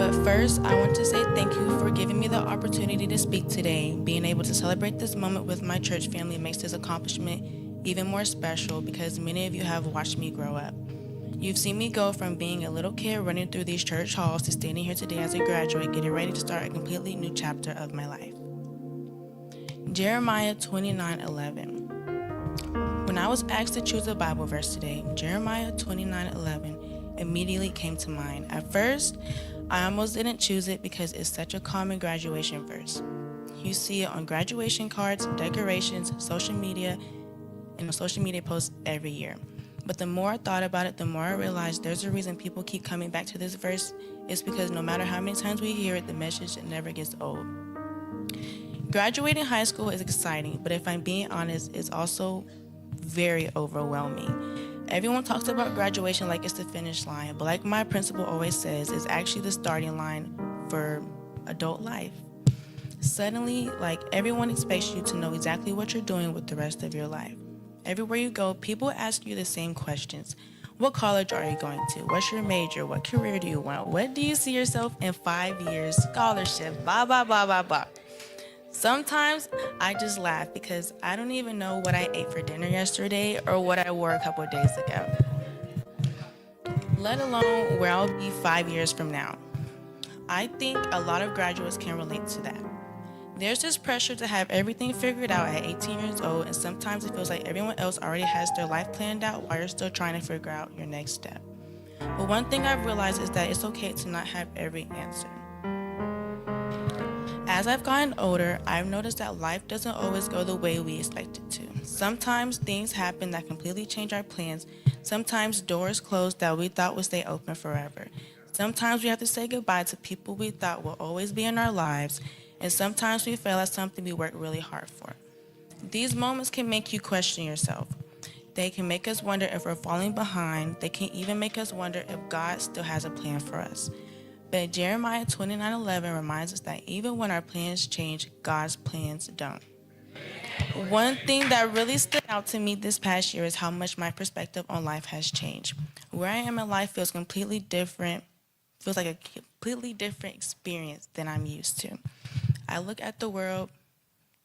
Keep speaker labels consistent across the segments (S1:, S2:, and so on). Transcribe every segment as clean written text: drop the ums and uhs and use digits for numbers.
S1: But first, I want to say thank you for giving me the opportunity to speak today. Being able to celebrate this moment with my church family makes this accomplishment even more special because many of you have watched me grow up. You've seen me go from being a little kid running through these church halls to standing here today as a graduate, getting ready to start a completely new chapter of my life. Jeremiah 29:11. When I was asked to choose a Bible verse today, Jeremiah 29:11 immediately came to mind. At first, I almost didn't choose it because it's such a common graduation verse. You see it on graduation cards, decorations, social media, and on social media posts every year. But the more I thought about it, the more I realized there's a reason people keep coming back to this verse. It's because no matter how many times we hear it, the message never gets old. Graduating high school is exciting, but if I'm being honest, it's also very overwhelming. Everyone talks about graduation like it's the finish line, but like my principal always says, it's actually the starting line for adult life. Suddenly, like everyone expects you to know exactly what you're doing with the rest of your life. Everywhere you go, people ask you the same questions. What college are you going to? What's your major? What career do you want? What do you see yourself in 5 years? Scholarship, blah, blah, blah, blah, blah. Sometimes I just laugh because I don't even know what I ate for dinner yesterday or what I wore a couple of days ago, let alone where I'll be 5 years from now. I think a lot of graduates can relate to that. There's this pressure to have everything figured out at 18 years old, and sometimes it feels like everyone else already has their life planned out while you're still trying to figure out your next step. But one thing I've realized is that it's okay to not have every answer. As I've gotten older, I've noticed that life doesn't always go the way we expect it to. Sometimes things happen that completely change our plans. Sometimes doors close that we thought would stay open forever. Sometimes we have to say goodbye to people we thought will always be in our lives. And sometimes we fail at something we worked really hard for. These moments can make you question yourself. They can make us wonder if we're falling behind. They can even make us wonder if God still has a plan for us. But Jeremiah 29:11 reminds us that even when our plans change, God's plans don't. One thing that really stood out to me this past year is how much my perspective on life has changed. Where I am in life feels like a completely different experience than I'm used to. I look at the world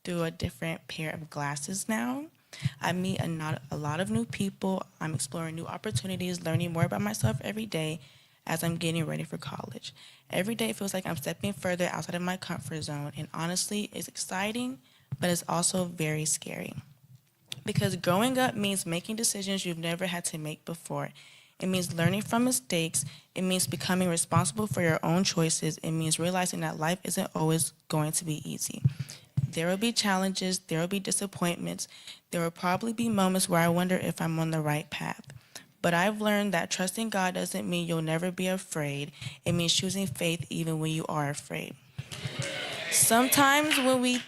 S1: through a different pair of glasses now. I meet a lot of new people. I'm exploring new opportunities, learning more about myself every day as I'm getting ready for college. Every day feels like I'm stepping further outside of my comfort zone, and honestly, it's exciting, but it's also very scary. Because growing up means making decisions you've never had to make before. It means learning from mistakes. It means becoming responsible for your own choices. It means realizing that life isn't always going to be easy. There will be challenges. There will be disappointments. There will probably be moments where I wonder if I'm on the right path. But I've learned that trusting God doesn't mean you'll never be afraid. It means choosing faith even when you are afraid. Sometimes we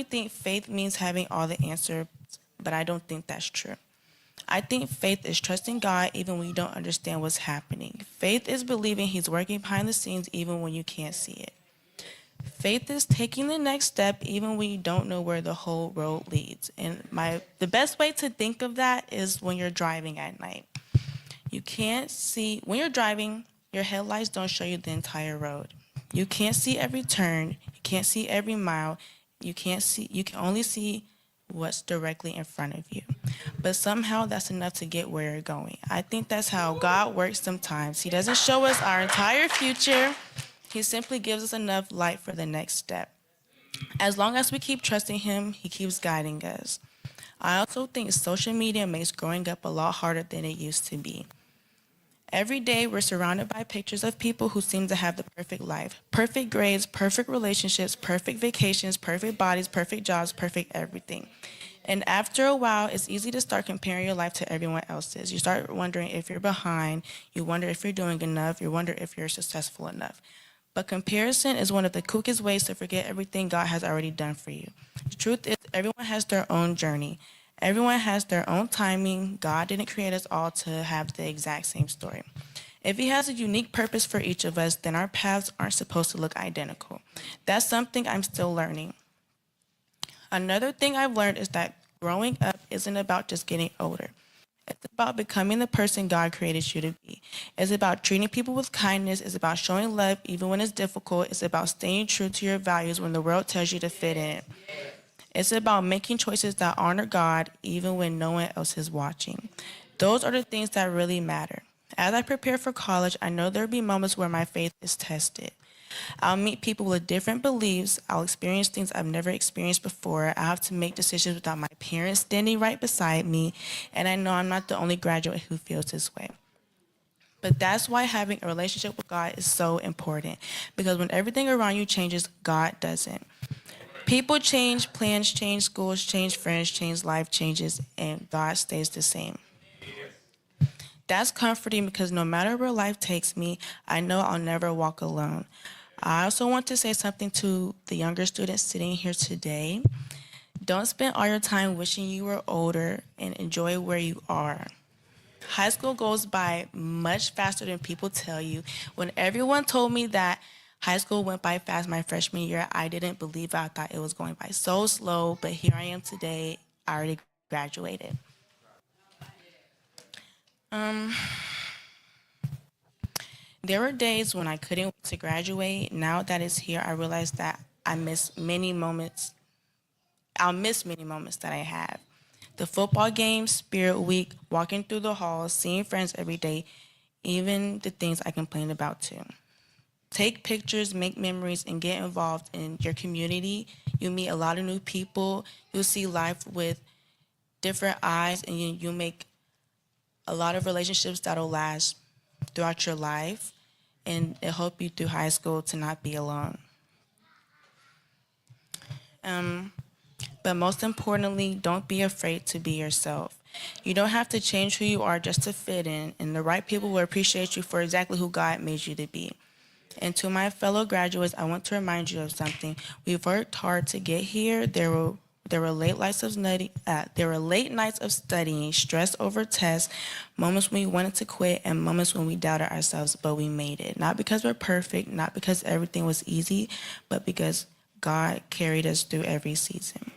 S1: think faith means having all the answers, but I don't think that's true. I think faith is trusting God even when you don't understand what's happening. Faith is believing He's working behind the scenes even when you can't see it. Faith is taking the next step even when you don't know where the whole road leads. And the best way to think of that is when you're driving at night. You can't see, when you're driving, your headlights don't show you the entire road. You can't see every turn, you can't see every mile, you can only see what's directly in front of you. But somehow that's enough to get where you're going. I think that's how God works sometimes. He doesn't show us our entire future. He simply gives us enough light for the next step. As long as we keep trusting Him, He keeps guiding us. I also think social media makes growing up a lot harder than it used to be. Every day, we're surrounded by pictures of people who seem to have the perfect life. Perfect grades, perfect relationships, perfect vacations, perfect bodies, perfect jobs, perfect everything. And after a while, it's easy to start comparing your life to everyone else's. You start wondering if you're behind. You wonder if you're doing enough. You wonder if you're successful enough. But comparison is one of the quickest ways to forget everything God has already done for you. The truth is, everyone has their own journey. Everyone has their own timing. God didn't create us all to have the exact same story. If He has a unique purpose for each of us, then our paths aren't supposed to look identical. That's something I'm still learning. Another thing I've learned is that growing up isn't about just getting older. It's about becoming the person God created you to be. It's about treating people with kindness. It's about showing love even when it's difficult. It's about staying true to your values when the world tells you to fit in. It's about making choices that honor God even when no one else is watching. Those are the things that really matter. As I prepare for college, I know there'll be moments where my faith is tested. I'll meet people with different beliefs. I'll experience things I've never experienced before. I have to make decisions without my parents standing right beside me. And I know I'm not the only graduate who feels this way. But that's why having a relationship with God is so important. Because when everything around you changes, God doesn't. People change, plans change, schools change, friends change, life changes, and God stays the same. That's comforting because no matter where life takes me, I know I'll never walk alone. I also want to say something to the younger students sitting here today. Don't spend all your time wishing you were older and enjoy where you are. High school goes by much faster than people tell you. When everyone told me that high school went by fast my freshman year, I didn't believe it. I thought it was going by so slow, but here I am today. I already graduated. There were days when I couldn't wait to graduate. Now that it's here, I realize that I'll miss many moments that I have. The football games, Spirit Week, walking through the halls, seeing friends every day, even the things I complained about too. Take pictures, make memories, and get involved in your community. You meet a lot of new people. You'll see life with different eyes, and you make a lot of relationships that'll last throughout your life, and it'll help you through high school to not be alone. But most importantly, don't be afraid to be yourself. You don't have to change who you are just to fit in, and the right people will appreciate you for exactly who God made you to be. And to my fellow graduates, I want to remind you of something. We've worked hard to get here. There were late nights of studying, stress over tests, moments when we wanted to quit, and moments when we doubted ourselves, but we made it. Not because we're perfect, not because everything was easy, but because God carried us through every season.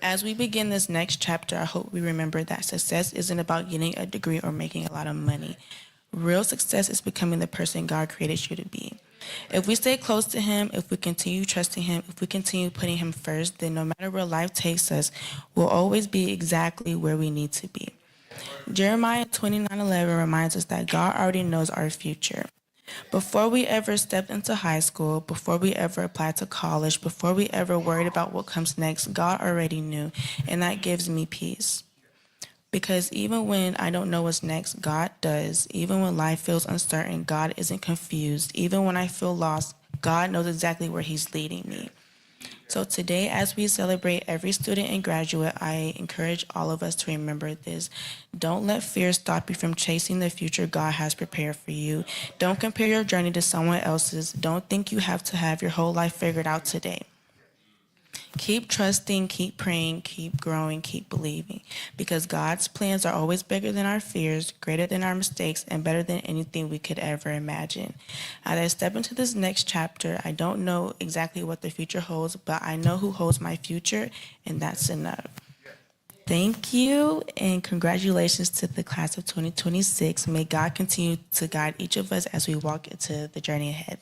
S1: As we begin this next chapter, I hope we remember that success isn't about getting a degree or making a lot of money. Real success is becoming the person God created you to be. If we stay close to Him, if we continue trusting Him, if we continue putting Him first, then no matter where life takes us, we'll always be exactly where we need to be. Jeremiah 29:11 reminds us that God already knows our future. Before we ever stepped into high school, before we ever applied to college, before we ever worried about what comes next, God already knew, and that gives me peace. Because even when I don't know what's next, God does. Even when life feels uncertain, God isn't confused. Even when I feel lost, God knows exactly where He's leading me. So today, as we celebrate every student and graduate, I encourage all of us to remember this. Don't let fear stop you from chasing the future God has prepared for you. Don't compare your journey to someone else's. Don't think you have to have your whole life figured out today. Keep trusting, keep praying, keep growing, keep believing. Because God's plans are always bigger than our fears, greater than our mistakes, and better than anything we could ever imagine. As I step into this next chapter, I don't know exactly what the future holds, but I know who holds my future, and that's enough. Thank you, and congratulations to the class of 2026. May God continue to guide each of us as we walk into the journey ahead.